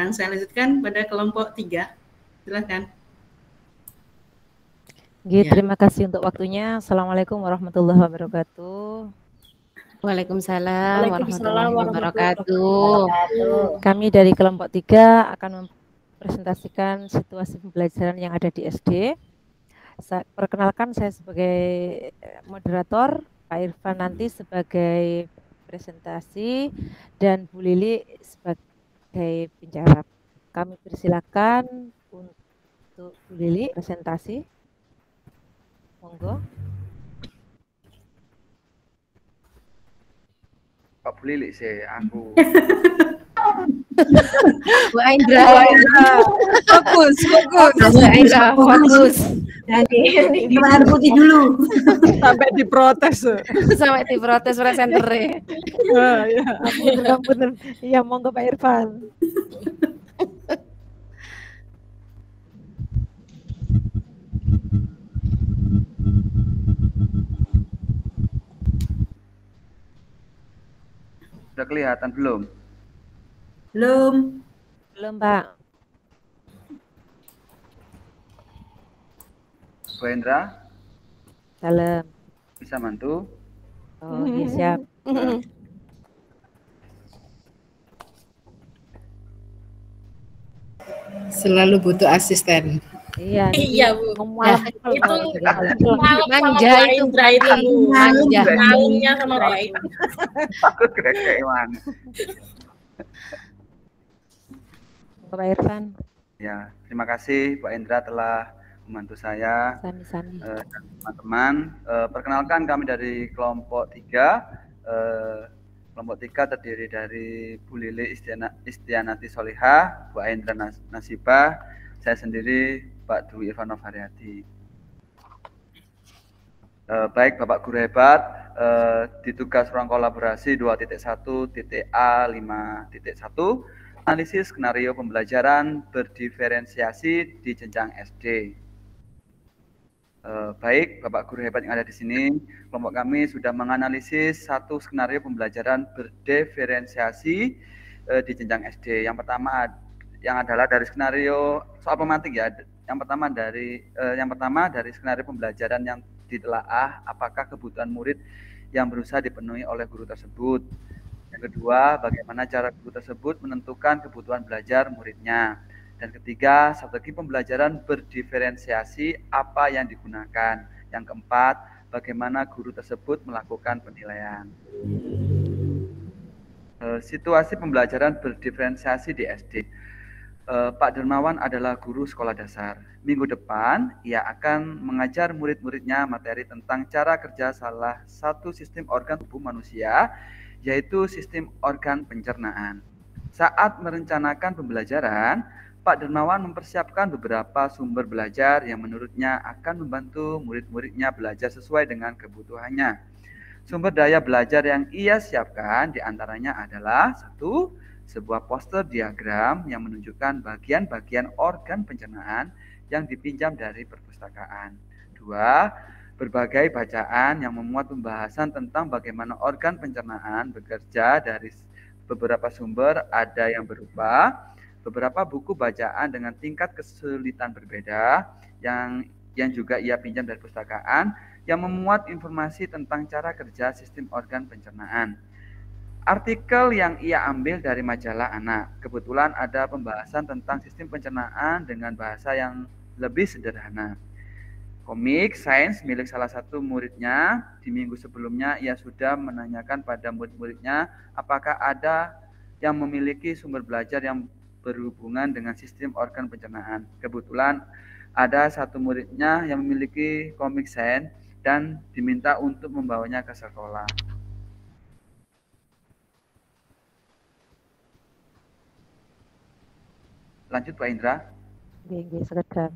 Saya lanjutkan pada kelompok 3. Silakan. Terima kasih untuk waktunya. Assalamualaikum warahmatullahi wabarakatuh. Waalaikumsalam warahmatullahi wabarakatuh. Kami dari kelompok 3 akan mempresentasikan situasi pembelajaran yang ada di SD. Perkenalkan, saya sebagai moderator, Pak Irfan nanti sebagai presentasi, dan Bu Lili sebagai penjawab. Kami persilakan untuk Bu Lili presentasi. Monggo. Pak Bu Lili sih, aku. Bu Aindra. Fokus. Bu Aindra, fokus. Air putih dulu. Sampai diprotes. Sampai diprotes presenternya. Ya. Ampun. Iya, monggo Pak Irfan. Sudah kelihatan belum? Belum, Pak. Bu Hendra, Salam. bisa bantu? Oh, iya, siap. Selalu butuh asisten. Iya, Bu. Itu manja itu manja. Naungnya sama baik. Aku kayak mana? Pak Irfan. Ya, terima kasih Pak Indra telah membantu saya. Sami-sami. Dan teman-teman, perkenalkan kami dari kelompok 3. Kelompok 3 terdiri dari Bu Lili Istianati Solihah, Bu Aindra Nasibah, saya sendiri Pak Dwi Irfanov Haryadi. Baik Bapak Guru hebat, di tugas ruang kolaborasi 2.1.A5.1, analisis skenario pembelajaran berdiferensiasi di jenjang SD. Baik Bapak Guru hebat yang ada di sini, kelompok kami sudah menganalisis satu skenario pembelajaran berdiferensiasi di jenjang SD. Yang pertama yang adalah dari skenario soal pematik ya. Yang pertama dari skenario pembelajaran yang ditelaah apakah kebutuhan murid yang berusaha dipenuhi oleh guru tersebut. Yang kedua, bagaimana cara guru tersebut menentukan kebutuhan belajar muridnya. Dan ketiga, strategi pembelajaran berdiferensiasi apa yang digunakan. Yang keempat, bagaimana guru tersebut melakukan penilaian. Situasi pembelajaran berdiferensiasi di SD. Pak Dermawan adalah guru sekolah dasar. Minggu depan, ia akan mengajar murid-muridnya materi tentang cara kerja salah satu sistem organ tubuh manusia, yaitu sistem organ pencernaan. Saat merencanakan pembelajaran, Pak Dermawan mempersiapkan beberapa sumber belajar yang menurutnya akan membantu murid-muridnya belajar sesuai dengan kebutuhannya. Sumber daya belajar yang ia siapkan diantaranya adalah 1. Sebuah poster diagram yang menunjukkan bagian-bagian organ pencernaan yang dipinjam dari perpustakaan. 2. Berbagai bacaan yang memuat pembahasan tentang bagaimana organ pencernaan bekerja dari beberapa sumber, ada yang berupa beberapa buku bacaan dengan tingkat kesulitan berbeda yang juga ia pinjam dari perpustakaan yang memuat informasi tentang cara kerja sistem organ pencernaan. Artikel yang ia ambil dari majalah Anak. Kebetulan ada pembahasan tentang sistem pencernaan dengan bahasa yang lebih sederhana. Komik sains milik salah satu muridnya. Di minggu sebelumnya ia sudah menanyakan pada murid-muridnya apakah ada yang memiliki sumber belajar yang berhubungan dengan sistem organ pencernaan. Kebetulan ada satu muridnya yang memiliki komik sains dan diminta untuk membawanya ke sekolah. Lanjut Pak Indra. Silakan.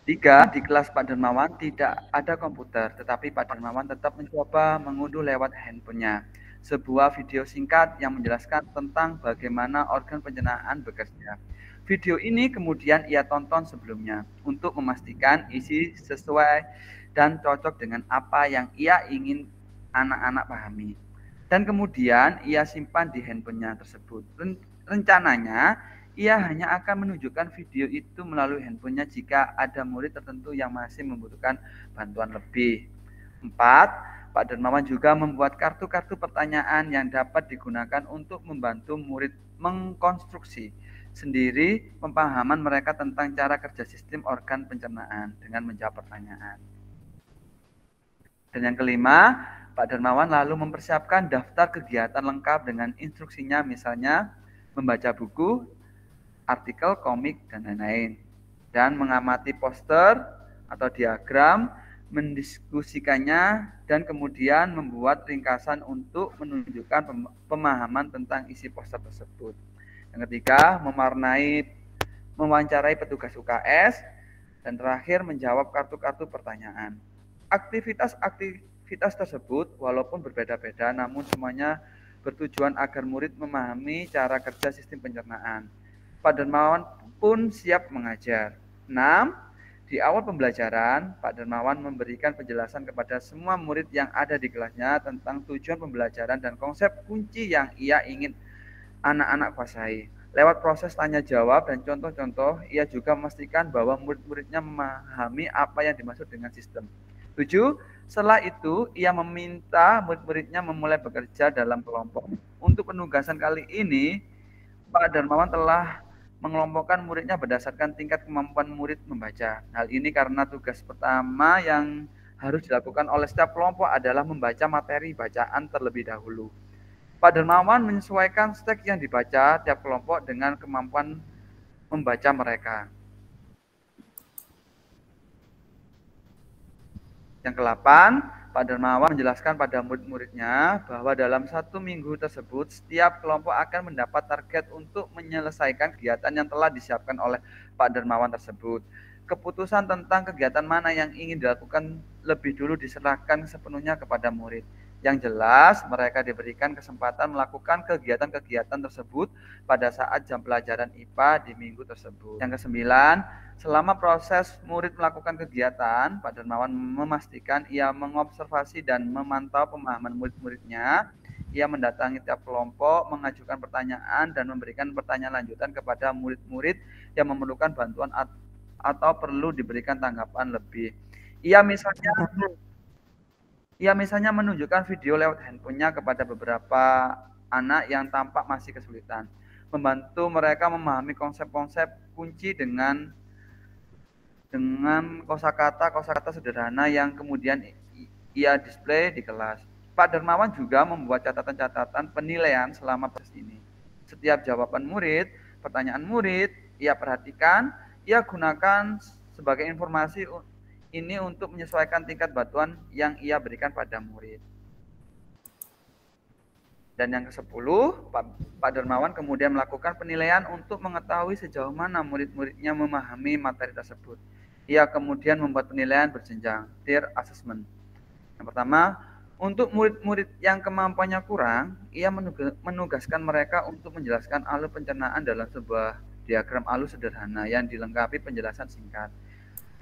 3. Di kelas Pak Dermawan tidak ada komputer, tetapi Pak Dermawan tetap mencoba mengunduh lewat handphonenya sebuah video singkat yang menjelaskan tentang bagaimana organ pencernaan bekerja. Video ini kemudian ia tonton sebelumnya untuk memastikan isi sesuai dan cocok dengan apa yang ia ingin anak-anak pahami. dan kemudian ia simpan di handphonenya tersebut. Rencananya, ia hanya akan menunjukkan video itu melalui handphonenya jika ada murid tertentu yang masih membutuhkan bantuan lebih. 4. Pak Darmawan juga membuat kartu-kartu pertanyaan yang dapat digunakan untuk membantu murid mengkonstruksi sendiri pemahaman mereka tentang cara kerja sistem organ pencernaan dengan menjawab pertanyaan. Dan yang kelima, Pak Darmawan lalu mempersiapkan daftar kegiatan lengkap dengan instruksinya, misalnya membaca buku, artikel, komik, dan lain-lain. Dan mengamati poster atau diagram, mendiskusikannya, dan kemudian membuat ringkasan untuk menunjukkan pemahaman tentang isi poster tersebut. Yang ketiga, mewawancarai petugas UKS, dan terakhir menjawab kartu-kartu pertanyaan. Aktivitas tersebut walaupun berbeda-beda namun semuanya bertujuan agar murid memahami cara kerja sistem pencernaan. Pak Darmawan pun siap mengajar. 6. Di awal pembelajaran, Pak Darmawan memberikan penjelasan kepada semua murid yang ada di kelasnya tentang tujuan pembelajaran dan konsep kunci yang ia ingin anak-anak kuasai. Lewat proses tanya jawab dan contoh-contoh, ia juga memastikan bahwa murid-muridnya memahami apa yang dimaksud dengan sistem. 7. Setelah itu, ia meminta murid-muridnya memulai bekerja dalam kelompok. Untuk penugasan kali ini, Pak Darmawan telah mengelompokkan muridnya berdasarkan tingkat kemampuan murid membaca. Hal ini karena tugas pertama yang harus dilakukan oleh setiap kelompok adalah membaca materi bacaan terlebih dahulu. Pak Darmawan menyesuaikan teks yang dibaca tiap kelompok dengan kemampuan membaca mereka. Yang ke-8, Pak Darmawan menjelaskan pada murid-muridnya bahwa dalam 1 minggu tersebut, setiap kelompok akan mendapat target untuk menyelesaikan kegiatan yang telah disiapkan oleh Pak Darmawan tersebut. Keputusan tentang kegiatan mana yang ingin dilakukan lebih dulu diserahkan sepenuhnya kepada murid. Yang jelas, mereka diberikan kesempatan melakukan kegiatan-kegiatan tersebut pada saat jam pelajaran IPA di minggu tersebut. Yang ke-9, selama proses murid melakukan kegiatan, Pak Darmawan memastikan ia mengobservasi dan memantau pemahaman murid-muridnya. Ia mendatangi tiap kelompok, mengajukan pertanyaan, dan memberikan pertanyaan lanjutan kepada murid-murid yang memerlukan bantuan atau perlu diberikan tanggapan lebih. Ia misalnya menunjukkan video lewat handphonenya kepada beberapa anak yang tampak masih kesulitan, membantu mereka memahami konsep-konsep kunci dengan kosakata sederhana yang kemudian ia display di kelas. Pak Darmawan juga membuat catatan-catatan penilaian selama proses ini. Setiap jawaban murid, pertanyaan murid, ia perhatikan, ia gunakan sebagai informasi ini untuk menyesuaikan tingkat bantuan yang ia berikan pada murid. Dan yang ke-10, Pak Darmawan kemudian melakukan penilaian untuk mengetahui sejauh mana murid-muridnya memahami materi tersebut. Ia kemudian membuat penilaian berjenjang, tier assessment. Yang pertama, untuk murid-murid yang kemampuannya kurang, ia menugaskan mereka untuk menjelaskan alur pencernaan dalam sebuah diagram alur sederhana yang dilengkapi penjelasan singkat.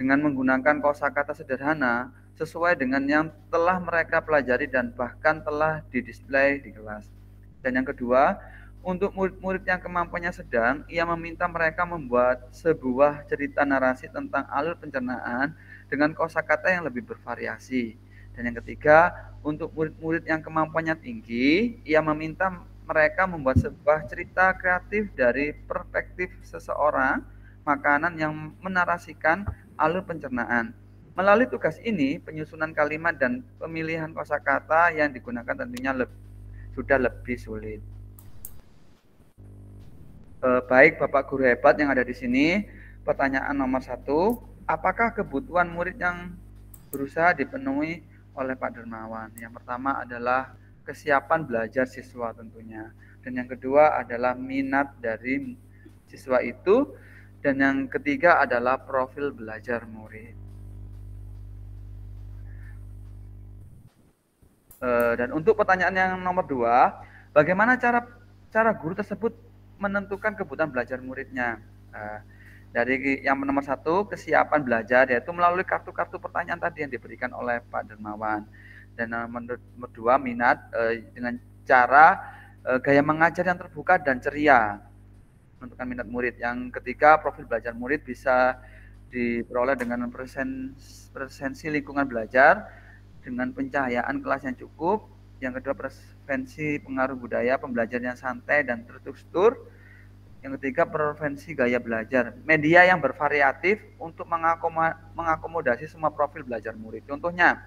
Dengan menggunakan kosakata sederhana sesuai dengan yang telah mereka pelajari dan bahkan telah didisplay di kelas. Dan yang kedua, untuk murid-murid yang kemampuannya sedang, ia meminta mereka membuat sebuah cerita narasi tentang alur pencernaan dengan kosakata yang lebih bervariasi. Dan yang ketiga, untuk murid-murid yang kemampuannya tinggi, ia meminta mereka membuat sebuah cerita kreatif dari perspektif seseorang makanan yang menarasikan alur pencernaan. Melalui tugas ini, penyusunan kalimat dan pemilihan kosakata yang digunakan tentunya sudah lebih sulit. Baik Bapak Guru hebat yang ada di sini, pertanyaan nomor 1, apakah kebutuhan murid yang berusaha dipenuhi oleh Pak Darmawan? Yang pertama adalah kesiapan belajar siswa tentunya. Dan yang kedua adalah minat dari siswa itu. Dan yang ketiga adalah profil belajar murid. Dan untuk pertanyaan yang nomor 2, bagaimana cara guru tersebut menentukan kebutuhan belajar muridnya? Dari yang nomor 1, kesiapan belajar, yaitu melalui kartu-kartu pertanyaan tadi yang diberikan oleh Pak Darmawan. Dan nomor 2, minat, dengan cara gaya mengajar yang terbuka dan ceria, menentukan minat murid. Yang ketiga, profil belajar murid bisa diperoleh dengan presensi lingkungan belajar dengan pencahayaan kelas yang cukup. Yang kedua, preferensi pengaruh budaya pembelajaran yang santai dan terstruktur. Yang ketiga, preferensi gaya belajar, media yang bervariatif untuk mengakomodasi semua profil belajar murid. Contohnya,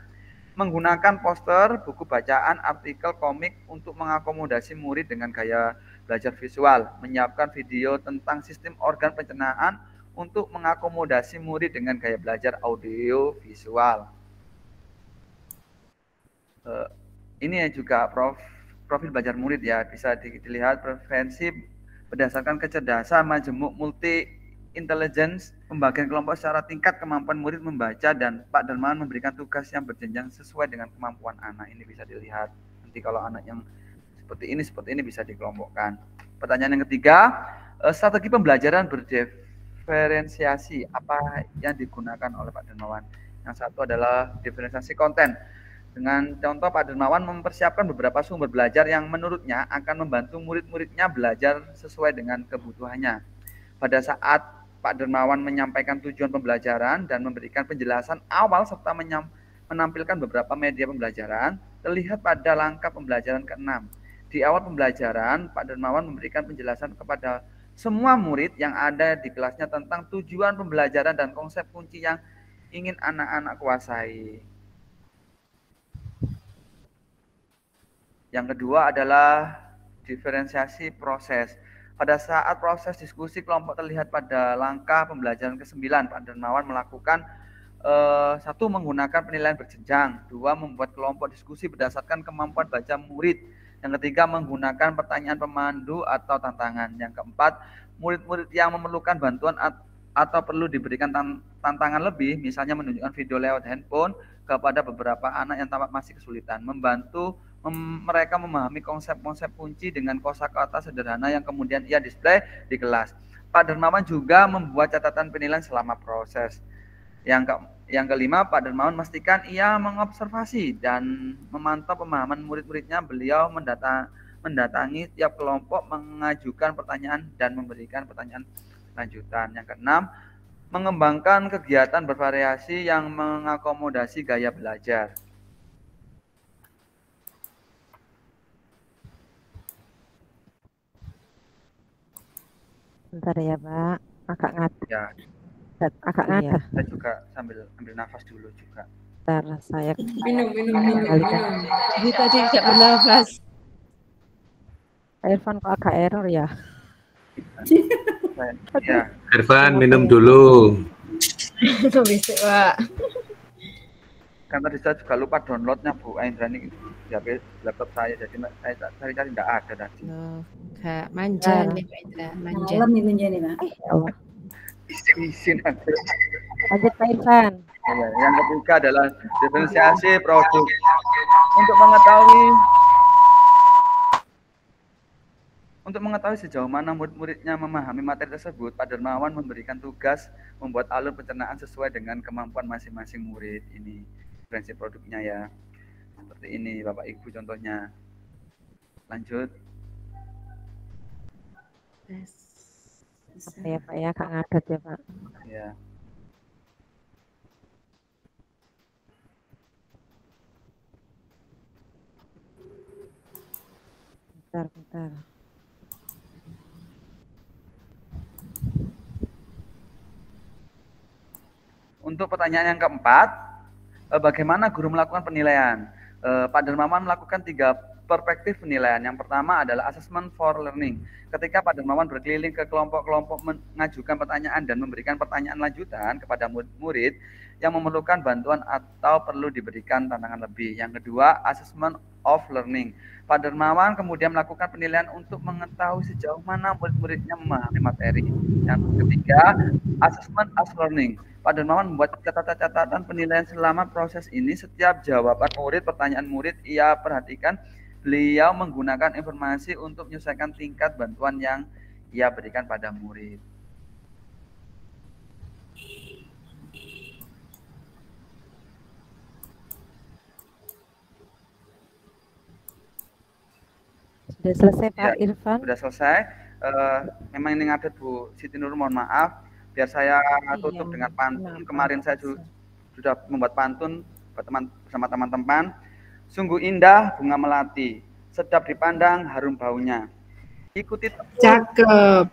menggunakan poster, buku bacaan, artikel, komik untuk mengakomodasi murid dengan gaya belajar visual, menyiapkan video tentang sistem organ pencernaan untuk mengakomodasi murid dengan gaya belajar audio visual. Ini juga profil belajar murid ya, bisa dilihat preferensi berdasarkan kecerdasan, majemuk, multi intelligence, pembagian kelompok secara tingkat kemampuan murid membaca, dan Pak Darmawan memberikan tugas yang berjenjang sesuai dengan kemampuan anak. Ini bisa dilihat. Nanti kalau anak yang seperti ini bisa dikelompokkan. Pertanyaan yang ketiga, strategi pembelajaran berdiferensiasi apa yang digunakan oleh Pak Darmawan? Yang satu adalah diferensiasi konten. Dengan contoh, Pak Darmawan mempersiapkan beberapa sumber belajar yang menurutnya akan membantu murid-muridnya belajar sesuai dengan kebutuhannya. Pada saat Pak Darmawan menyampaikan tujuan pembelajaran dan memberikan penjelasan awal serta menampilkan beberapa media pembelajaran, terlihat pada langkah pembelajaran ke-6. Di awal pembelajaran, Pak Darmawan memberikan penjelasan kepada semua murid yang ada di kelasnya tentang tujuan pembelajaran dan konsep kunci yang ingin anak-anak kuasai. Yang kedua adalah diferensiasi proses. Pada saat proses diskusi kelompok terlihat pada langkah pembelajaran ke-9, Pak Darmawan melakukan satu, menggunakan penilaian berjenjang. Dua, membuat kelompok diskusi berdasarkan kemampuan baca murid. Yang ketiga, menggunakan pertanyaan pemandu atau tantangan. Yang keempat, murid-murid yang memerlukan bantuan atau perlu diberikan tantangan lebih, misalnya menunjukkan video lewat handphone kepada beberapa anak yang tampak masih kesulitan, membantu mereka memahami konsep-konsep kunci dengan kosakata sederhana yang kemudian ia display di kelas. Pak Darmawan juga membuat catatan penilaian selama proses. Yang kelima, Pak Darmawan memastikan ia mengobservasi dan memantau pemahaman murid-muridnya. Beliau mendatangi tiap kelompok, mengajukan pertanyaan dan memberikan pertanyaan lanjutan. Yang keenam, mengembangkan kegiatan bervariasi yang mengakomodasi gaya belajar. Bentar ya, Pak. Agak ngadet. Ya, Agak ngadet. saya juga sambil ambil nafas dulu juga. Bentar, saya Minum. Jadi tadi tidak bernafas. Pak Irfan kok agak error ya? Ya, Irfan, minum dulu. Itu bisa, Pak. kan tadi saya juga lupa downloadnya Bu Aindrani di HP laptop saya, jadi saya cari-cari tidak ada tadi. Oh, Kak, manja nih Pak Indra, manja. Malam nih menjadi Pak. Ya Allah. Isi nanti. Lanjut Pak Irfan. Ya, yang ketiga adalah diferensiasi produk. Untuk mengetahui sejauh mana murid-muridnya memahami materi tersebut, Pak Darmawan memberikan tugas membuat alur pencernaan sesuai dengan kemampuan masing-masing murid. Ini diferensi produknya ya. Seperti ini Bapak Ibu contohnya. Lanjut. Apa ya Pak ya, Kak ngadet ya Pak. Ya. Bentar. Untuk pertanyaan yang keempat, bagaimana guru melakukan penilaian? Pak Darmawan melakukan 3 perspektif penilaian. Yang pertama adalah assessment for learning. Ketika Pak Darmawan berkeliling ke kelompok-kelompok mengajukan pertanyaan dan memberikan pertanyaan lanjutan kepada murid-murid yang memerlukan bantuan atau perlu diberikan tantangan lebih. Yang kedua, assessment of learning. Pak Darmawan kemudian melakukan penilaian untuk mengetahui sejauh mana murid-muridnya memahami materi. Yang ketiga, assessment as learning. Pak Darmawan membuat catatan penilaian selama proses ini. Setiap jawaban murid, pertanyaan murid, ia perhatikan. Beliau menggunakan informasi untuk menyesuaikan tingkat bantuan yang ia berikan pada murid. Sudah selesai Ya, Pak Irfan? sudah selesai. Memang ini ngadet Bu Siti Nur, mohon maaf. Biar saya tutup dengan pantun. Kenapa? Kemarin saya sudah membuat pantun bersama teman-teman. Sungguh indah bunga melati, sedap dipandang harum baunya. Ikuti terus. Cakep.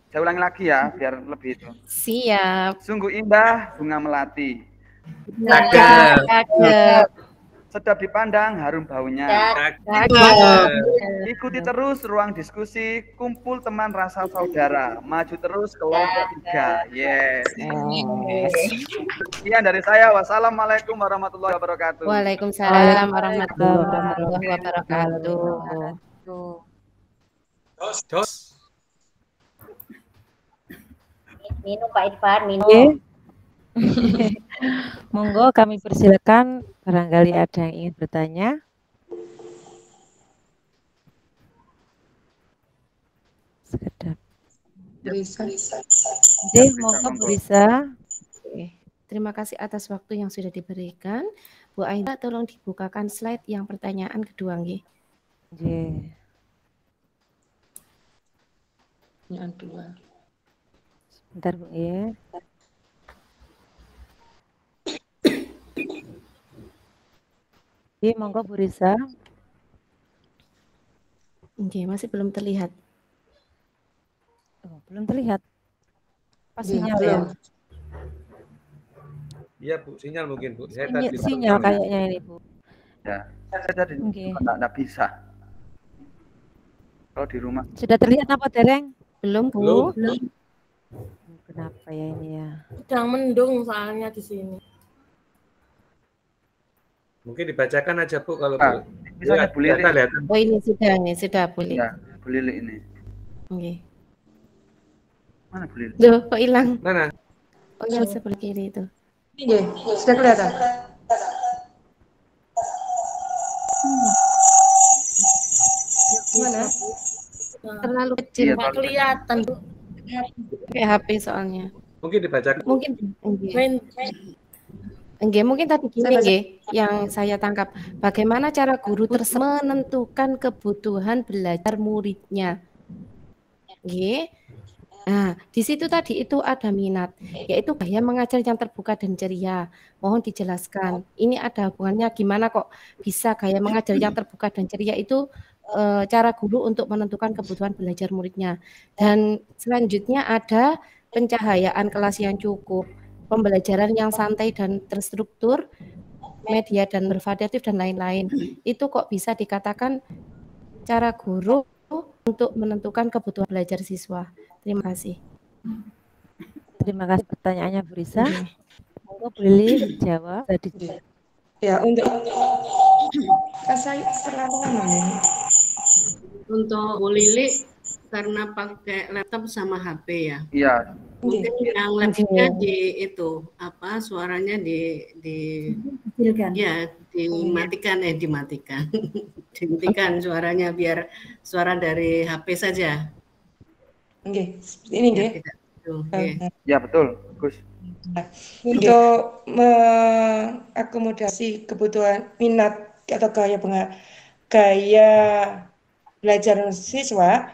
Saya ulangi lagi ya, biar lebih itu. Siap. Sungguh indah bunga melati, Cakep. sedap dipandang harum baunya. Ikuti terus ruang diskusi, kumpul teman rasa saudara, maju terus kelompok 3. Yes. Sekian dari saya. Wassalamualaikum warahmatullahi wabarakatuh. Waalaikumsalam warahmatullahi wabarakatuh. Dos. Minum Pak Irfan, minum. Oke. Monggo kami persilakan barangkali ada yang ingin bertanya. Sekedar. Oke, monggo Bu Risa. Oke. Terima kasih atas waktu yang sudah diberikan. Bu Aida, tolong dibukakan slide yang pertanyaan kedua, nggih. Nggih. Yang dua. Sebentar Bu ya. Oke, monggo Bu Risa. Oke, masih belum terlihat. Oh, belum terlihat. Pas Iya, sinyal ya. belum. Iya Bu, sinyal mungkin Bu. Saya Sinyal, tadi sinyal kayaknya ini Bu. Ya, saya tadi Oke. nggak bisa. Kalau di rumah. Sudah terlihat apa Dereng? Belum, Bu. Belum. Kenapa ya ini ya? Sedang mendung soalnya di sini. Mungkin dibacakan aja Bu kalau Ah, Bu. misalnya Bu Lili. Lihat. Oh, ini sudah boleh. Ya, Bu Lili ini. Oke. Mana Bu Lili? Duh, kok hilang? Mana? Oh, yang sebelah kiri itu. Iya, sudah kelihatan. Gimana? Terlalu Iya, kecil, Pak. terlalu Kelihatan. Pakai HP soalnya. Mungkin dibacakan. Mungkin mungkin tadi gini nggih, yang saya tangkap. Bagaimana cara guru menentukan kebutuhan belajar muridnya? Nggih. Nah, di situ tadi itu ada minat, yaitu gaya mengajar yang terbuka dan ceria. Mohon dijelaskan. Ini ada hubungannya gimana kok bisa gaya mengajar yang terbuka dan ceria itu cara guru untuk menentukan kebutuhan belajar muridnya. Dan selanjutnya ada pencahayaan kelas yang cukup, pembelajaran yang santai dan terstruktur, media dan bervariatif dan lain-lain. Itu kok bisa dikatakan cara guru untuk menentukan kebutuhan belajar siswa. Terima kasih. Terima kasih pertanyaannya Bu Risa. Monggo Bu Lili jawab tadi. Ya, untuk saya terlalu lama nih. Untuk Bu Lili karena pakai laptop sama HP ya. Iya. Mungkin yang laptopnya di itu apa suaranya dimatikan dimatikan suaranya biar suara dari HP saja. Oke, seperti ini nggih. Ya, betul, Gus. Untuk mengakomodasi kebutuhan minat atau gaya belajar siswa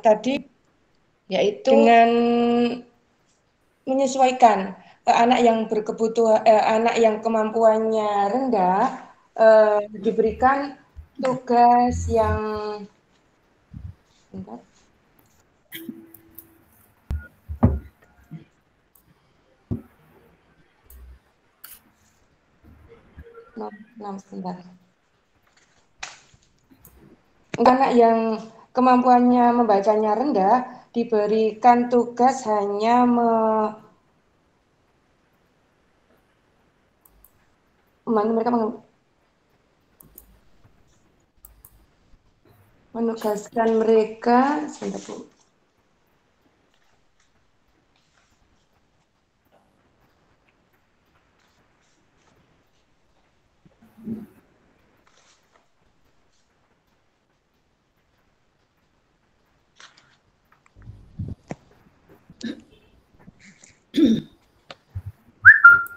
tadi yaitu dengan menyesuaikan anak yang berkebutuhan anak yang kemampuannya rendah diberikan tugas yang anak yang kemampuannya membacanya rendah diberikan tugas hanya menugaskan mereka sebentar Bu.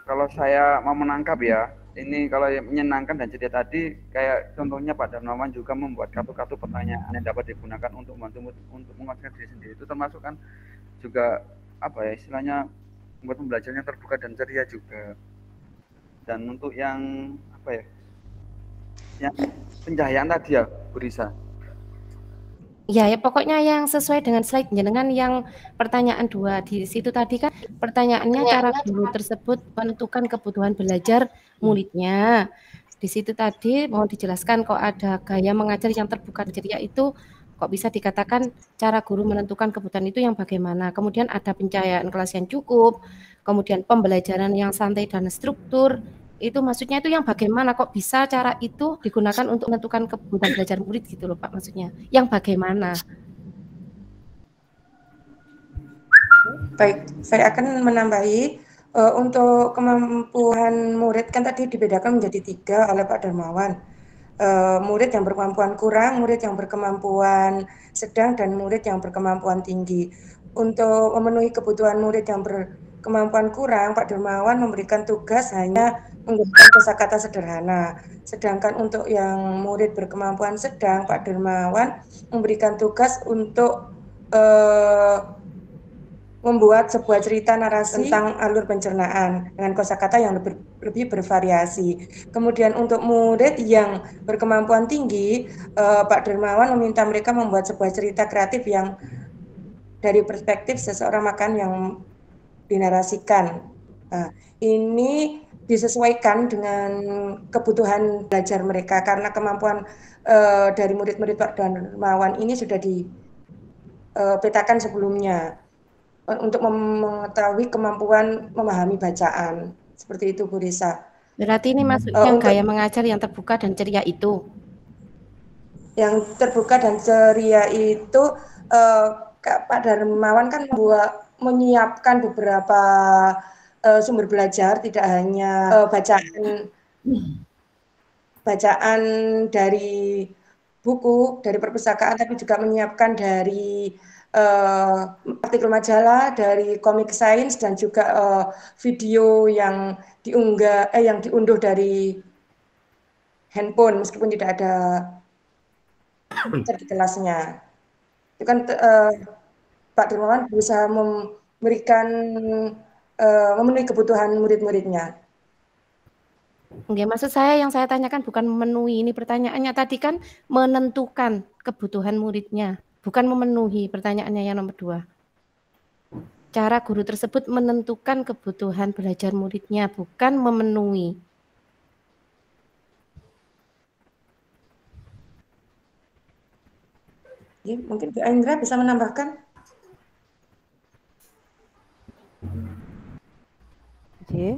Kalau saya mau menangkap ya, ini kalau yang menyenangkan dan ceria tadi, kayak contohnya Pak Darmawan juga membuat kartu-kartu pertanyaan yang dapat digunakan untuk membantu untuk menguatkan diri sendiri. Itu termasuk kan juga apa ya istilahnya membuat pembelajarannya terbuka dan ceria juga. Dan untuk yang apa ya, yang pencahayaan tadi ya, Bu Risa. Ya, ya pokoknya yang sesuai dengan slide jenengan yang pertanyaan 2 di situ tadi kan pertanyaannya cara guru tersebut menentukan kebutuhan belajar muridnya. Di situ tadi mau dijelaskan kok ada gaya mengajar yang terbuka ceria itu kok bisa dikatakan cara guru menentukan kebutuhan itu yang bagaimana. Kemudian ada pencahayaan kelas yang cukup, kemudian pembelajaran yang santai dan struktur. Itu maksudnya itu yang bagaimana kok bisa cara itu digunakan untuk menentukan kebutuhan belajar murid gitu loh Pak maksudnya. Yang bagaimana? Baik, saya akan menambahi untuk kemampuan murid kan tadi dibedakan menjadi 3 oleh Pak Darmawan. Murid yang berkemampuan kurang, murid yang berkemampuan sedang, dan murid yang berkemampuan tinggi. Untuk memenuhi kebutuhan murid yang berkemampuan kurang, Pak Darmawan memberikan tugas hanya menggunakan kosakata sederhana. Sedangkan untuk yang murid berkemampuan sedang, Pak Darmawan memberikan tugas untuk membuat sebuah cerita narasi tentang alur pencernaan dengan kosakata yang lebih bervariasi. Kemudian untuk murid yang berkemampuan tinggi, Pak Darmawan meminta mereka membuat sebuah cerita kreatif yang dari perspektif seseorang makan yang dinarasikan. Nah, ini disesuaikan dengan kebutuhan belajar mereka karena kemampuan dari murid-murid Pak Darmawan ini sudah dipetakan sebelumnya untuk mengetahui kemampuan memahami bacaan. Seperti itu Bu Risa. Berarti ini maksudnya gaya mengajar yang terbuka dan ceria itu. Yang terbuka dan ceria itu Pak Darmawan kan menyiapkan beberapa sumber belajar, tidak hanya bacaan dari buku, dari perpustakaan, tapi juga menyiapkan dari artikel majalah, dari komik sains, dan juga video yang diunduh dari handphone meskipun tidak ada di kelasnya. Itu kan Pak Darmawan berusaha memberikan memenuhi kebutuhan murid-muridnya. Enggak, maksud saya yang saya tanyakan bukan memenuhi, ini pertanyaannya tadi kan menentukan kebutuhan muridnya, bukan memenuhi. Pertanyaannya yang nomor 2. Cara guru tersebut menentukan kebutuhan belajar muridnya, bukan memenuhi. Ya, mungkin Bu Indra bisa menambahkan. Oke.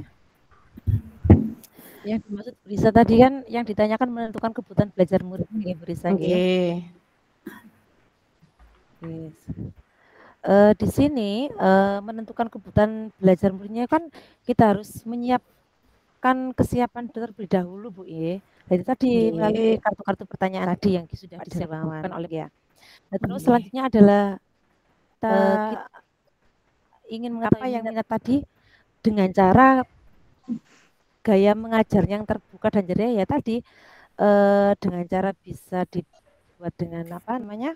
Yang dimaksud Bu Risa tadi kan yang ditanyakan menentukan kebutuhan belajar murid ya Bu Risa. Oke. Yes. Di sini menentukan kebutuhan belajar muridnya kan kita harus menyiapkan kesiapan terlebih dahulu Bu ya. Jadi tadi melalui kartu-kartu pertanyaan tadi yang sudah disiapkan oleh ya. Nah, terus selanjutnya adalah kita ingin mengapa yang minat tadi dengan cara gaya mengajar yang terbuka dan ceria ya tadi dengan cara bisa dibuat dengan apa namanya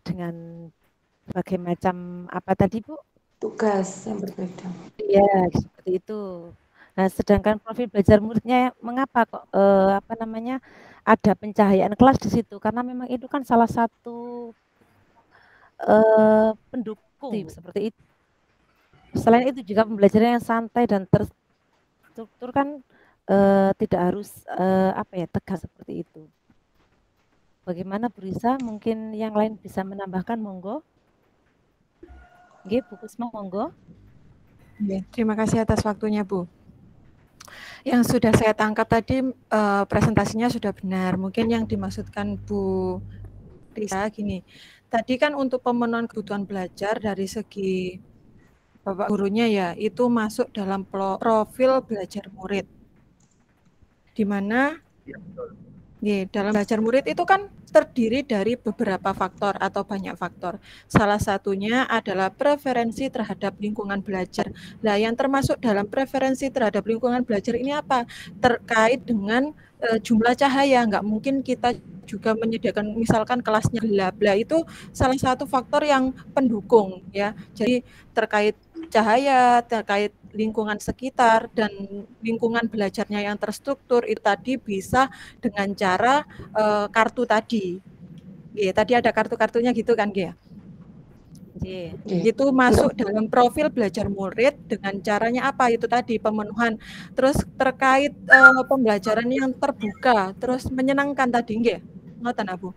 dengan berbagai macam apa tadi Bu? Tugas yang berbeda. Iya seperti itu. Nah sedangkan profil belajar muridnya mengapa kok apa namanya ada pencahayaan kelas di situ karena memang itu kan salah satu pendukung seperti itu. Selain itu juga pembelajaran yang santai dan terstruktur kan tidak harus apa ya tegas seperti itu. Bagaimana Bu Risa? Mungkin yang lain bisa menambahkan, monggo. Nggih, Bu Kusma, monggo. Terima kasih atas waktunya Bu. Yang sudah saya tangkap tadi presentasinya sudah benar. Mungkin yang dimaksudkan Bu Risa gini. Tadi kan untuk pemenuhan kebutuhan belajar dari segi Bapak gurunya ya, itu masuk dalam profil belajar murid. Di mana Dalam belajar murid itu kan terdiri dari beberapa faktor atau banyak faktor. Salah satunya adalah preferensi terhadap lingkungan belajar. Nah, yang termasuk dalam preferensi terhadap lingkungan belajar ini apa? Terkait dengan jumlah cahaya. Nggak mungkin kita juga menyediakan misalkan kelasnya gelap. Nah, itu salah satu faktor yang pendukung ya. Jadi terkait cahaya, terkait lingkungan sekitar dan lingkungan belajarnya yang terstruktur itu tadi bisa dengan cara kartu tadi. Tadi ada kartu-kartunya gitu kan, Gia? Itu masuk dalam profil belajar murid dengan caranya apa? Itu tadi pemenuhan. Terus terkait pembelajaran yang terbuka, terus menyenangkan tadi, nggih? Ngoten, Bu.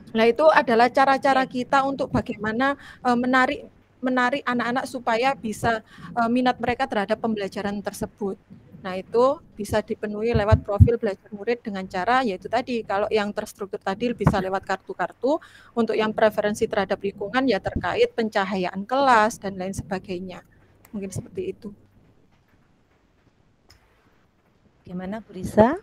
Nah, itu adalah cara-cara kita untuk bagaimana menarik anak-anak supaya bisa minat mereka terhadap pembelajaran tersebut. Nah, itu bisa dipenuhi lewat profil belajar murid dengan cara yaitu tadi, kalau yang terstruktur tadi bisa lewat kartu-kartu, untuk yang preferensi terhadap lingkungan ya terkait pencahayaan kelas dan lain sebagainya. Mungkin seperti itu. Gimana Bu Risa?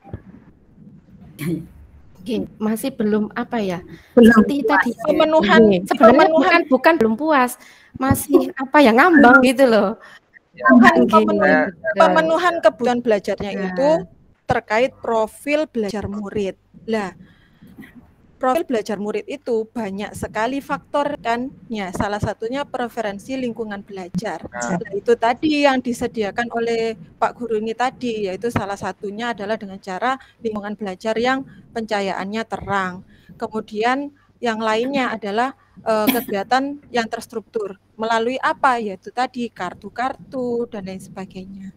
Masih belum apa ya? Belum tadi pemenuhan, sebenarnya bukan belum puas, masih apa ya, ngambang gitu loh. Pemenuhan kebutuhan belajarnya itu terkait profil belajar murid. Lah, profil belajar murid itu banyak sekali faktor kan, ya salah satunya preferensi lingkungan belajar. Nah, itu tadi yang disediakan oleh Pak Guru ini tadi, yaitu salah satunya adalah dengan cara lingkungan belajar yang pencahayaannya terang. Kemudian yang lainnya adalah kegiatan yang terstruktur melalui apa, yaitu tadi kartu-kartu dan lain sebagainya.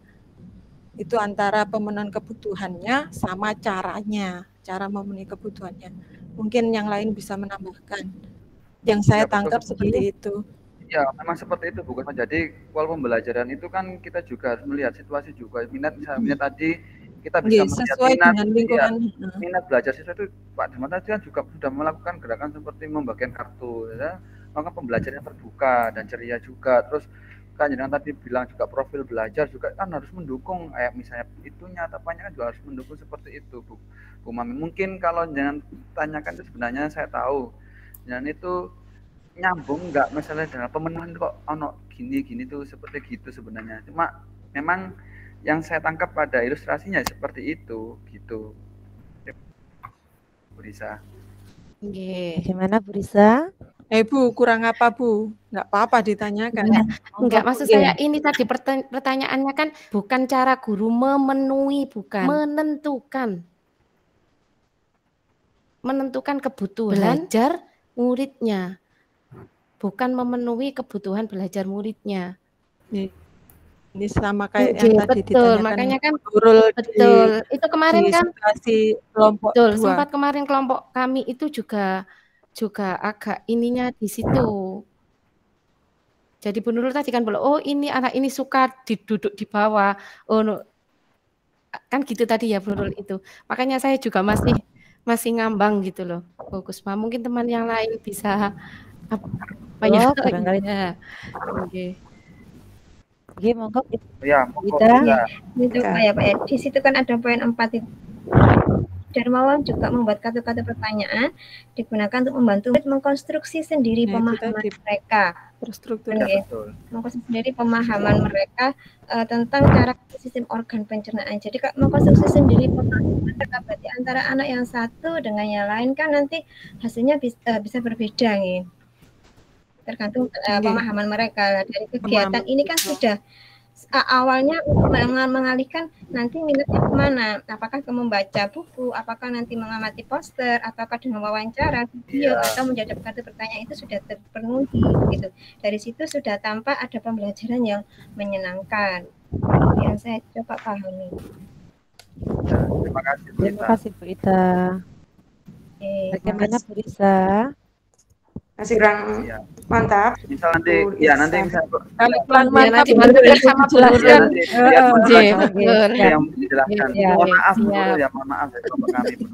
Itu antara pemenuhan kebutuhannya sama caranya, cara memenuhi kebutuhannya. Mungkin yang lain bisa menambahkan. Yang saya tangkap seperti itu. Ya, memang seperti itu, bukan. Jadi walaupun pembelajaran itu kan kita juga harus melihat situasi juga. Minat tadi kita bisa melihat minat belajar siswa itu. Pak Dirman tadi kan juga sudah melakukan gerakan seperti membagikan kartu, ya. Maka pembelajarannya terbuka dan ceria juga. Terus kan yang tadi bilang juga profil belajar juga kan harus mendukung, kayak misalnya itunya apanya kan juga harus mendukung seperti itu, Bu Mami. Mungkin kalau jangan tanyakan itu sebenarnya saya tahu dan itu nyambung nggak misalnya dengan pemenuhan kok ono gini tuh seperti gitu sebenarnya. Cuma memang yang saya tangkap pada ilustrasinya seperti itu gitu. Bu Risa. Gimana Bu Risa? Bu, kurang apa Bu? Nggak apa-apa ditanyakan. Enggak, maksud saya ini tadi pertanyaannya kan bukan cara guru memenuhi, bukan menentukan kebutuhan belajar muridnya, bukan memenuhi kebutuhan belajar muridnya. Ini sama kayak yang tadi ditanyakan. Makanya kan betul. Itu kemarin kan kelompok sempat kemarin kelompok kami itu juga agak ininya di situ. Jadi Bu Nurul tadi kan bilang, oh ini anak ini suka duduk di bawah. Oh no. Kan gitu tadi ya Bu Nurul itu. Makanya saya juga masih ngambang gitu loh. Fokus. Mungkin teman yang lain bisa apa ya? Barangkali. Oke, monggo. Ya, Itu ya Pak. Di situ kan ada poin 4 itu. Darmawan juga membuat kartu-kartu pertanyaan digunakan untuk membantu mengkonstruksi sendiri pemahaman mereka. Mengkonstruksi sendiri pemahaman mereka tentang cara sistem organ pencernaan. Jadi mengkonstruksi sendiri pemahaman mereka, berarti antara anak yang satu dengan yang lain kan nanti hasilnya bisa berbeda nih. Tergantung pemahaman mereka. Dari kegiatan ini kan sudah awalnya mengalihkan nanti minatnya kemana, apakah ke membaca buku, apakah nanti mengamati poster, ataukah dengan wawancara, video, atau menjawab kartu pertanyaan itu sudah terpenuhi gitu. Dari situ sudah tampak ada pembelajaran yang menyenangkan. Yang saya coba pahami. Terima kasih Bu Ita. Bagaimana Bu Risa? Masih kurang mantap. Misal nanti misalnya mantap sama belajar yang dijelaskan. Mohon maaf kelompok kami.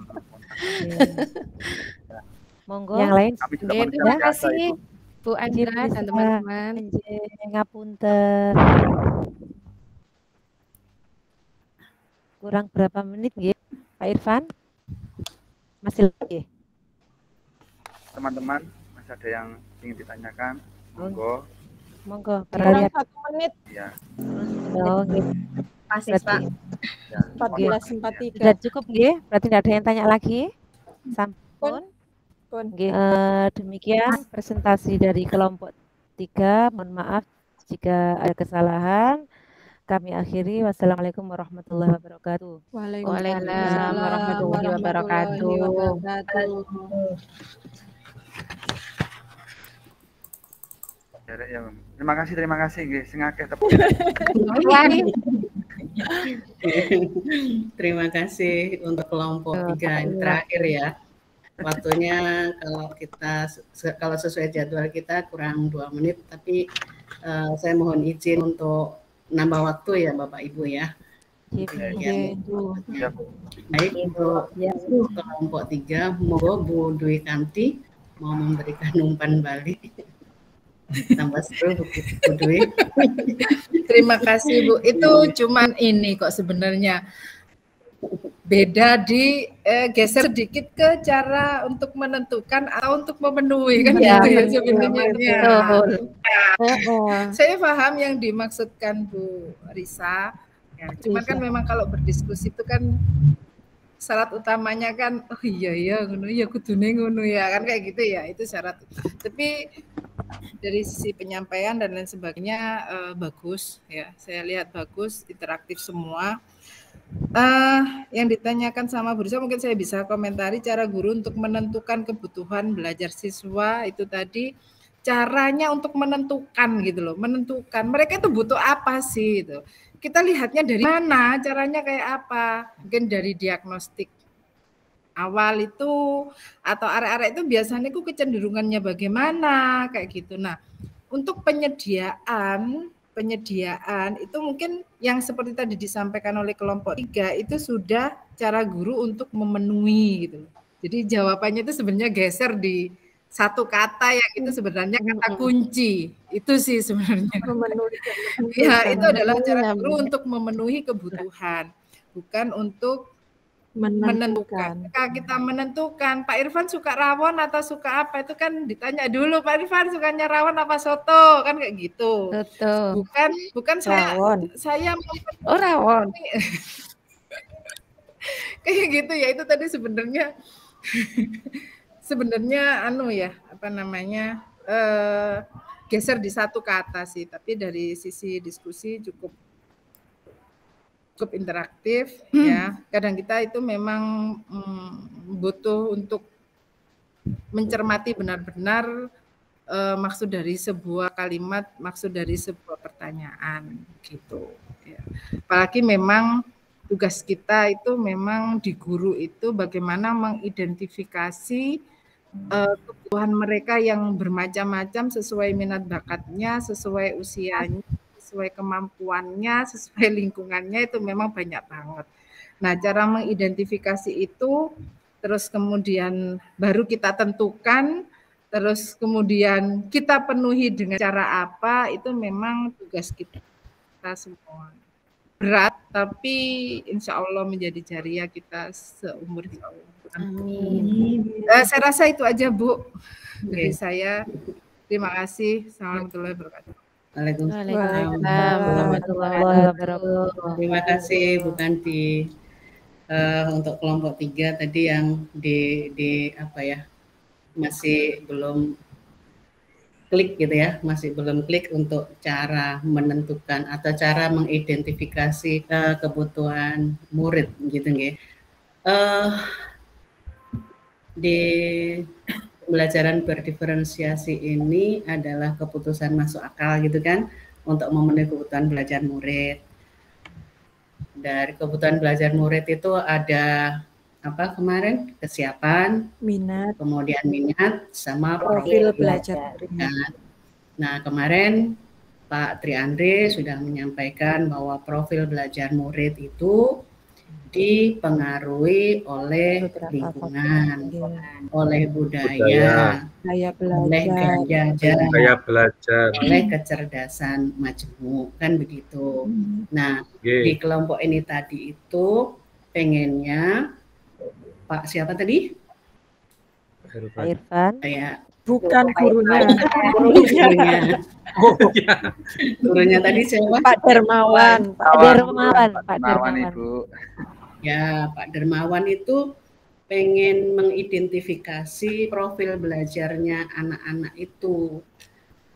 Monggo. Yang lain. Terima kasih Bu Andra dan teman-teman. Ngapunten. Kurang berapa menit nggih, Pak Irfan? Masih lagi? Teman-teman, masih ada yang ingin ditanyakan? Monggo. Monggo. Kurang 1 menit. Ya. Oh, gitu. Masih, Pak. Ya. 14.43. Sudah cukup nggih? Berarti tidak ada yang tanya lagi? Sampun. Nggih, demikian presentasi dari kelompok 3. Mohon maaf jika ada kesalahan. Kami akhiri. Wassalamualaikum warahmatullahi wabarakatuh. Waalaikumsalam warahmatullahi wabarakatuh. Ya, terima kasih nggih sing akeh Terima kasih untuk kelompok 3 yang terakhir ya. Waktunya kalau sesuai jadwal kita kurang 2 menit, tapi saya mohon izin untuk nambah waktu ya Bapak Ibu ya. Baik, untuk kelompok 3, monggo Bu Dwi Kanti mau memberikan umpan balik. Tambah seru Bu Dwi. Terima kasih Bu. Itu cuman ini kok sebenarnya beda di geser sedikit ke cara untuk menentukan atau untuk memenuhi kan ya, gitu ya sebenarnya. Betul. Saya paham yang dimaksudkan Bu Risa. Ya, cuman kan memang kalau berdiskusi itu kan syarat utamanya kan oh iya ngono ya kudune ngono ya kan kayak gitu ya, itu syarat. Tapi dari sisi penyampaian dan lain sebagainya bagus ya, saya lihat bagus, interaktif semua. Yang ditanyakan sama Bu Risa mungkin saya bisa komentari cara guru untuk menentukan kebutuhan belajar siswa itu tadi, caranya untuk menentukan gitu loh, menentukan mereka itu butuh apa sih itu. Kita lihatnya dari mana, caranya kayak apa, mungkin dari diagnostik awal itu atau arek-arek itu biasanya itu kecenderungannya bagaimana kayak gitu. Nah, untuk penyediaan itu mungkin yang seperti tadi disampaikan oleh kelompok 3 itu sudah cara guru untuk memenuhi gitu. Jadi jawabannya itu sebenarnya geser di satu kata yang itu sebenarnya kata kunci. Itu sih sebenarnya. Ya, itu adalah cara guru untuk memenuhi kebutuhan, bukan untuk menentukan. Ketika kita menentukan, Pak Irfan suka rawon atau suka apa, itu kan ditanya dulu, Pak Irfan sukanya rawon apa soto, kan kayak gitu. Betul. Bukan saya rawon. Kayak gitu ya, itu tadi sebenarnya geser di satu kata sih, tapi dari sisi diskusi cukup interaktif ya. Kadang kita itu memang butuh untuk mencermati benar-benar maksud dari sebuah kalimat, maksud dari sebuah pertanyaan gitu ya. Apalagi memang tugas kita itu memang di guru itu bagaimana mengidentifikasi kebutuhan mereka yang bermacam-macam sesuai minat bakatnya, sesuai usianya, sesuai kemampuannya, sesuai lingkungannya, itu memang banyak banget. Nah, cara mengidentifikasi itu, terus kemudian baru kita tentukan, terus kemudian kita penuhi dengan cara apa, itu memang tugas kita semua. Berat, tapi insya Allah menjadi jariah kita seumur hidup. Amin. Saya rasa itu aja Bu dari saya. Terima kasih. Assalamualaikum warahmatullahi wabarakatuh. Waalaikumsalam warahmatullahi wabarakatuh. Terima kasih Bu Kanti untuk kelompok 3 tadi yang masih belum klik gitu ya, masih belum klik untuk cara menentukan atau cara mengidentifikasi kebutuhan murid gitu nggih. Di pembelajaran berdiferensiasi ini adalah keputusan masuk akal gitu kan untuk memenuhi kebutuhan belajar murid. Dari kebutuhan belajar murid itu ada apa kemarin? Kesiapan, minat, kemudian minat sama profil belajar. Nah, kemarin Pak Tri Andre sudah menyampaikan bahwa profil belajar murid itu dipengaruhi oleh lingkungan, oleh budaya, oleh gaya belajar, oleh kecerdasan majemuk, kan begitu. Nah, di kelompok ini tadi itu pengennya Pak siapa tadi? Pak Irfan. Ya. Bukan gurunya. Gurunya. Oh ya. Gurunya tadi siapa? Pak Dermawan. Pak Dermawan. Pak Dermawan, Ibu. Ya, Pak Dermawan itu pengen mengidentifikasi profil belajarnya anak-anak itu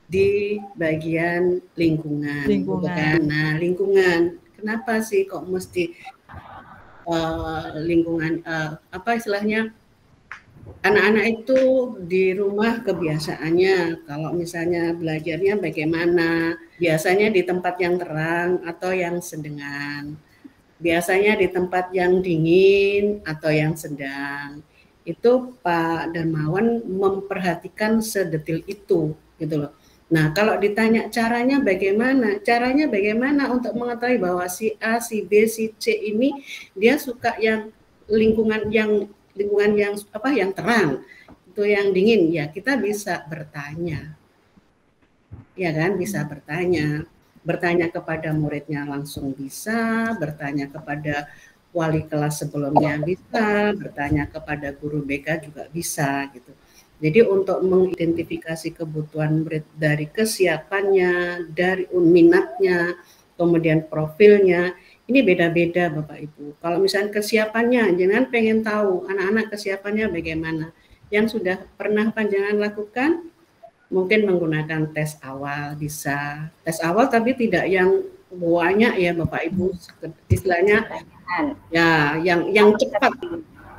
di bagian lingkungan. Kan? Nah, lingkungan. Kenapa sih kok mesti lingkungan apa istilahnya? Anak-anak itu di rumah kebiasaannya kalau misalnya belajarnya bagaimana, biasanya di tempat yang terang atau yang sedengan, biasanya di tempat yang dingin atau yang sedang. Itu Pak Dermawan memperhatikan sedetil itu gitu loh. Nah, kalau ditanya caranya bagaimana untuk mengetahui bahwa si A, si B, si C ini dia suka yang lingkungan yang terang, itu yang dingin, ya kita bisa bertanya. Ya kan, bisa bertanya kepada muridnya langsung bisa, bertanya kepada wali kelas sebelumnya bisa, bertanya kepada guru BK juga bisa gitu. Jadi untuk mengidentifikasi kebutuhan murid dari kesiapannya, dari minatnya, kemudian profilnya, ini beda-beda Bapak Ibu. Kalau misalnya kesiapannya, jangan pengen tahu anak-anak kesiapannya bagaimana. Yang sudah pernah panjangan lakukan, mungkin menggunakan tes awal bisa. Tes awal tapi tidak yang banyak ya Bapak Ibu. Istilahnya ya yang cepat.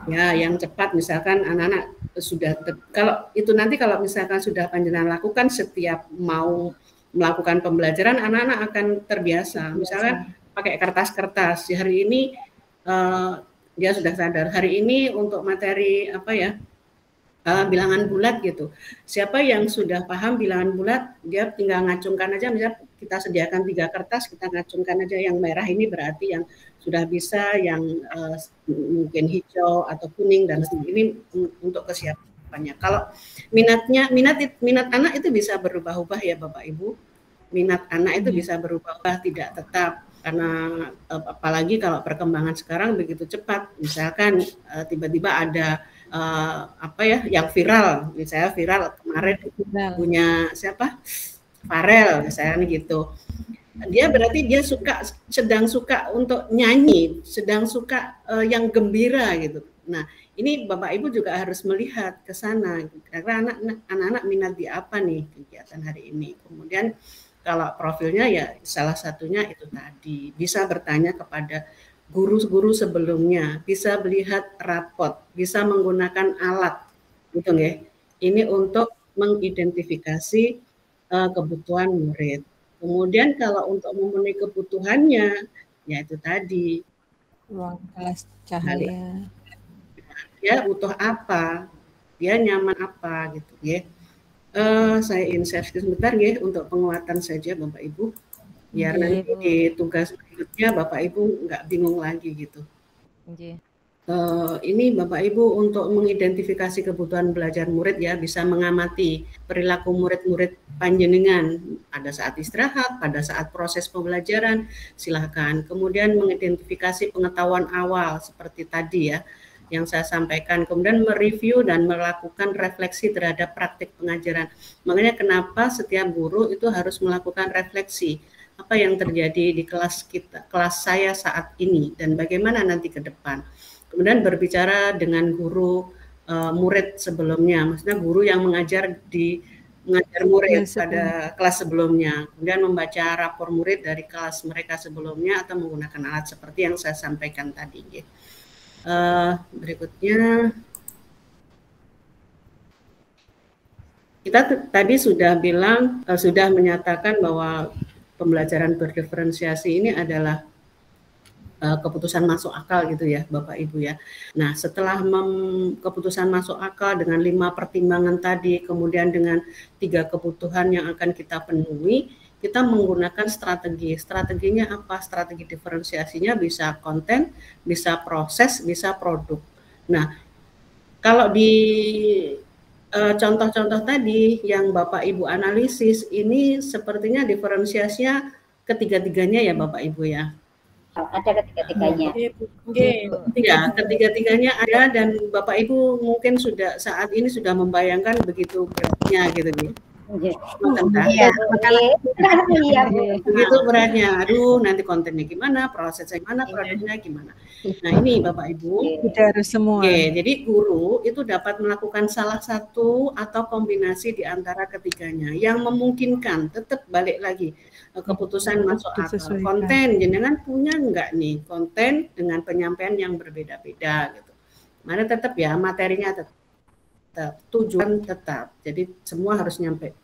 Ya, yang cepat misalkan anak-anak sudah kalau itu nanti kalau misalkan sudah panjenengan lakukan setiap mau melakukan pembelajaran anak-anak akan terbiasa. Misalkan pakai kertas-kertas. Hari ini dia sudah sadar. Hari ini untuk materi bilangan bulat gitu. Siapa yang sudah paham bilangan bulat, dia tinggal ngacungkan aja. Misalnya kita sediakan 3 kertas, kita ngacungkan aja yang merah ini berarti yang sudah bisa, yang mungkin hijau atau kuning dan ini untuk kesiapannya. Kalau minat anak itu bisa berubah-ubah ya Bapak Ibu. Minat anak itu bisa berubah-ubah, tidak tetap. Karena apalagi kalau perkembangan sekarang begitu cepat, misalkan tiba-tiba ada yang viral, misalnya viral kemarin punya siapa, Farel misalnya gitu, dia berarti dia sedang suka untuk nyanyi, sedang suka yang gembira gitu. Nah ini Bapak Ibu juga harus melihat ke sana, karena anak-anak minat di apa nih kegiatan hari ini. Kemudian kalau profilnya ya salah satunya itu tadi, bisa bertanya kepada guru-guru sebelumnya, bisa melihat rapot, bisa menggunakan alat, gitu ya. Ini untuk mengidentifikasi kebutuhan murid. Kemudian kalau untuk memenuhi kebutuhannya, ya itu tadi. Ruang kelas cahaya. Dia butuh apa, dia nyaman apa, gitu ya. Saya insert sebentar ya untuk penguatan saja Bapak Ibu, biar nanti di tugas berikutnya Bapak Ibu nggak bingung lagi gitu. Ini Bapak Ibu untuk mengidentifikasi kebutuhan belajar murid ya, bisa mengamati perilaku murid-murid panjenengan pada saat istirahat, pada saat proses pembelajaran, silakan. Kemudian mengidentifikasi pengetahuan awal seperti tadi ya, yang saya sampaikan, kemudian mereview dan melakukan refleksi terhadap praktik pengajaran. Makanya kenapa setiap guru itu harus melakukan refleksi apa yang terjadi di kelas kita, kelas saya saat ini, dan bagaimana nanti ke depan. Kemudian berbicara dengan guru murid sebelumnya, maksudnya guru yang mengajar murid pada kelas sebelumnya, kemudian membaca rapor murid dari kelas mereka sebelumnya atau menggunakan alat seperti yang saya sampaikan tadi. Berikutnya kita tadi sudah menyatakan bahwa pembelajaran berdiferensiasi ini adalah keputusan masuk akal gitu ya Bapak Ibu ya. Nah setelah keputusan masuk akal dengan 5 pertimbangan tadi, kemudian dengan 3 kebutuhan yang akan kita penuhi, kita menggunakan strateginya apa? Strategi diferensiasinya bisa konten, bisa proses, bisa produk. Nah, kalau di contoh-contoh tadi yang Bapak Ibu analisis, ini sepertinya diferensiasinya ketiga-tiganya ya Bapak Ibu ya. Ada ketiga-tiganya. Ya, ketiga-tiganya ada dan Bapak Ibu mungkin saat ini sudah membayangkan begitu beratnya gitu nih. Iya, iya, begitu beratnya. Aduh, nanti kontennya gimana, prosesnya gimana, produknya gimana. Nah, ini Bapak Ibu. Tidak harus semua. Jadi guru itu dapat melakukan salah satu atau kombinasi di antara ketiganya yang memungkinkan tetap balik lagi keputusan masuk akal. Konten jenengan punya enggak nih konten dengan penyampaian yang berbeda-beda gitu. Mana tetap ya materinya tetap, tujuan tetap. Jadi semua harus nyampe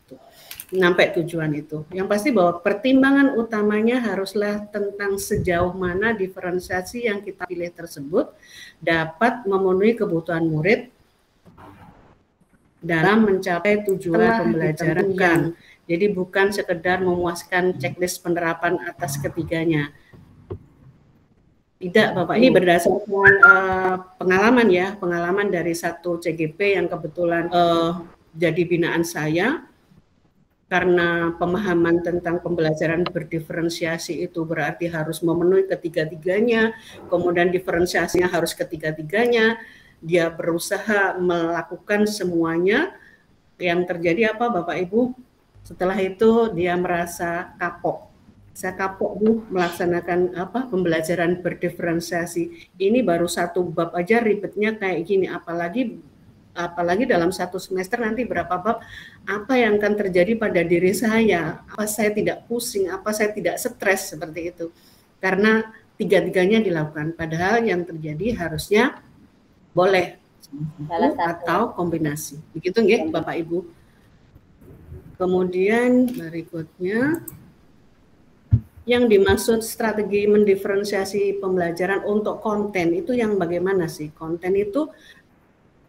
tujuan itu. Yang pasti bahwa pertimbangan utamanya haruslah tentang sejauh mana diferensiasi yang kita pilih tersebut dapat memenuhi kebutuhan murid dalam mencapai tujuan pembelajaran. Bukan. Jadi bukan sekedar memuaskan checklist penerapan atas ketiganya. Tidak, Bapak. Ini berdasarkan pengalaman dari satu CGP yang kebetulan jadi binaan saya. Karena pemahaman tentang pembelajaran berdiferensiasi itu berarti harus memenuhi ketiga-tiganya, kemudian diferensiasinya harus ketiga-tiganya, dia berusaha melakukan semuanya. Yang terjadi apa, Bapak Ibu? Setelah itu dia merasa kapok. Saya kapok Bu melaksanakan pembelajaran berdiferensiasi. Ini baru satu bab aja ribetnya kayak gini, apalagi dalam satu semester nanti berapa bab, apa yang akan terjadi pada diri saya, apa saya tidak pusing, apa saya tidak stres seperti itu. Karena tiga-tiganya dilakukan, padahal yang terjadi harusnya boleh atau kombinasi. Begitu nggih Bapak Ibu. Kemudian berikutnya yang dimaksud strategi mendiferensiasi pembelajaran untuk konten itu yang bagaimana sih? Konten itu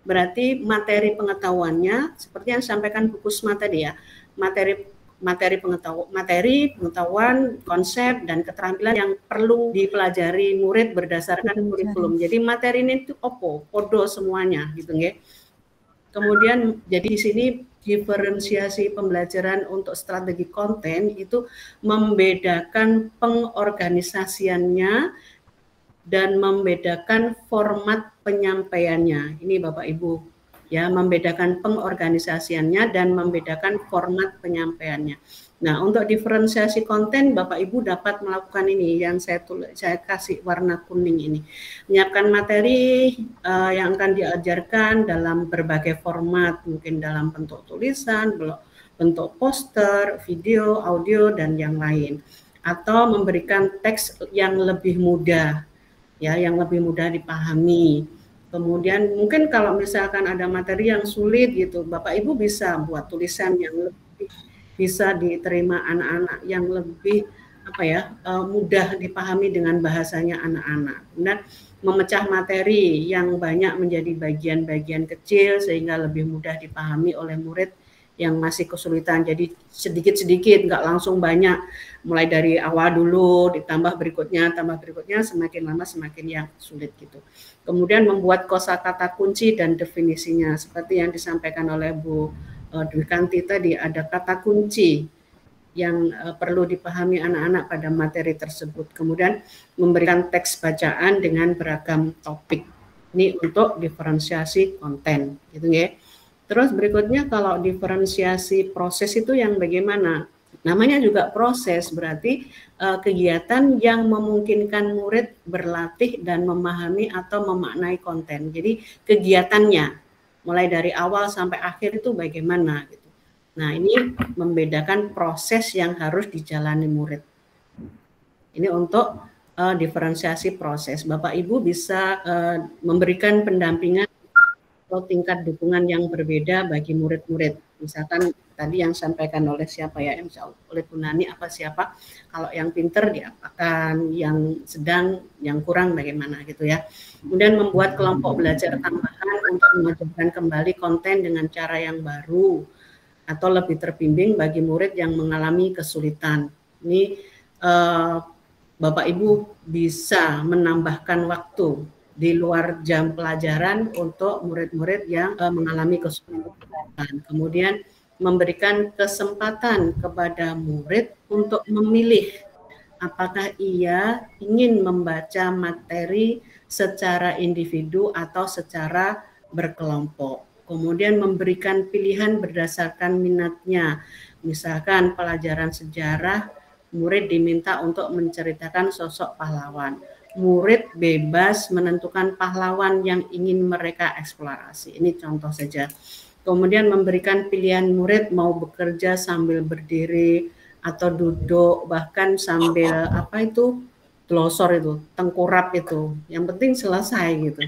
berarti materi pengetahuannya seperti yang disampaikan Bu Kusma tadi ya, materi pengetahuan, konsep dan keterampilan yang perlu dipelajari murid berdasarkan kurikulum. Jadi materi ini itu podo semuanya gitu nggih. Kemudian jadi di sini diferensiasi pembelajaran untuk strategi konten itu membedakan pengorganisasiannya dan membedakan format penyampaiannya. Ini Bapak Ibu ya, membedakan pengorganisasiannya dan membedakan format penyampaiannya. Nah, untuk diferensiasi konten Bapak Ibu dapat melakukan ini yang saya kasih warna kuning ini. Menyiapkan materi yang akan diajarkan dalam berbagai format, mungkin dalam bentuk tulisan, bentuk poster, video, audio dan yang lain. Atau memberikan teks yang lebih mudah ya, yang lebih mudah dipahami. Kemudian mungkin kalau misalkan ada materi yang sulit gitu, Bapak Ibu bisa buat tulisan yang lebih bisa diterima anak-anak, yang lebih mudah dipahami dengan bahasanya anak-anak. Kemudian memecah materi yang banyak menjadi bagian-bagian kecil sehingga lebih mudah dipahami oleh murid yang masih kesulitan. Jadi sedikit-sedikit, nggak langsung banyak. Mulai dari awal dulu, ditambah berikutnya, semakin lama semakin yang sulit gitu. Kemudian membuat kosakata kunci dan definisinya, seperti yang disampaikan oleh Bu Dwi Kanti tadi, ada kata kunci yang perlu dipahami anak-anak pada materi tersebut. Kemudian memberikan teks bacaan dengan beragam topik. Ini untuk diferensiasi konten, gitu ya. Terus berikutnya kalau diferensiasi proses itu yang bagaimana? Namanya juga proses, berarti kegiatan yang memungkinkan murid berlatih dan memahami atau memaknai konten. Jadi kegiatannya mulai dari awal sampai akhir itu bagaimana gitu. Nah, ini membedakan proses yang harus dijalani murid. Ini untuk diferensiasi proses. Bapak Ibu bisa memberikan pendampingan atau tingkat dukungan yang berbeda bagi murid-murid. Misalkan tadi yang disampaikan oleh siapa ya, oleh Bu Nani apa siapa, kalau yang pinter diapakan, yang sedang, yang kurang bagaimana gitu ya. Kemudian membuat kelompok belajar tambahan untuk mengajarkan kembali konten dengan cara yang baru atau lebih terbimbing bagi murid yang mengalami kesulitan. Ini Bapak Ibu bisa menambahkan waktu di luar jam pelajaran untuk murid-murid yang mengalami kesulitan. Kemudian memberikan kesempatan kepada murid untuk memilih apakah ia ingin membaca materi secara individu atau secara berkelompok. Kemudian memberikan pilihan berdasarkan minatnya. Misalkan pelajaran sejarah, murid diminta untuk menceritakan sosok pahlawan. Murid bebas menentukan pahlawan yang ingin mereka eksplorasi. Ini contoh saja. Kemudian memberikan pilihan murid mau bekerja sambil berdiri atau duduk, bahkan sambil telosor itu, tengkurap itu. Yang penting selesai gitu.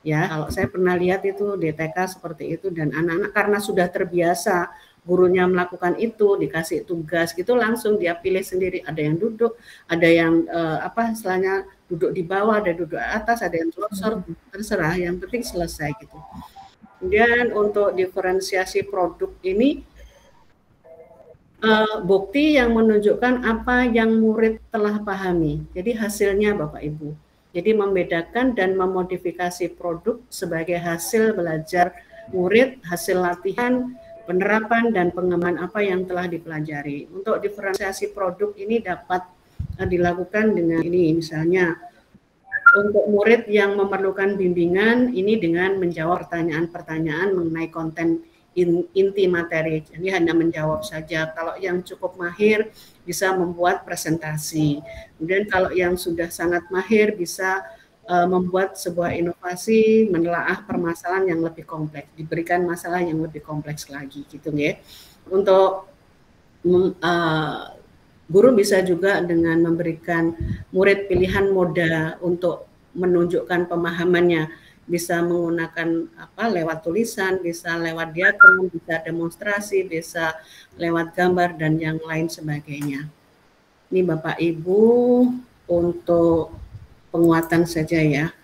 Ya, kalau saya pernah lihat itu di TK seperti itu, dan anak-anak karena sudah terbiasa gurunya melakukan itu, dikasih tugas gitu, langsung dia pilih sendiri. Ada yang duduk, ada yang istilahnya duduk di bawah, ada duduk di atas, ada yang telosor, terserah. Yang penting selesai gitu. Kemudian untuk diferensiasi produk ini bukti yang menunjukkan apa yang murid telah pahami. Jadi hasilnya Bapak Ibu. Jadi membedakan dan memodifikasi produk sebagai hasil belajar murid, hasil latihan, penerapan dan pengembangan apa yang telah dipelajari. Untuk diferensiasi produk ini dapat dilakukan dengan ini, misalnya untuk murid yang memerlukan bimbingan ini dengan menjawab pertanyaan-pertanyaan mengenai konten inti materi, jadi hanya menjawab saja. Kalau yang cukup mahir bisa membuat presentasi. Kemudian kalau yang sudah sangat mahir bisa membuat sebuah inovasi, menelaah permasalahan yang lebih kompleks, diberikan masalah yang lebih kompleks lagi, gitu ya. Untuk guru bisa juga dengan memberikan murid pilihan moda untuk menunjukkan pemahamannya. Bisa menggunakan lewat tulisan, bisa lewat diagram, bisa demonstrasi, bisa lewat gambar dan yang lain sebagainya. Ini Bapak Ibu untuk penguatan saja ya.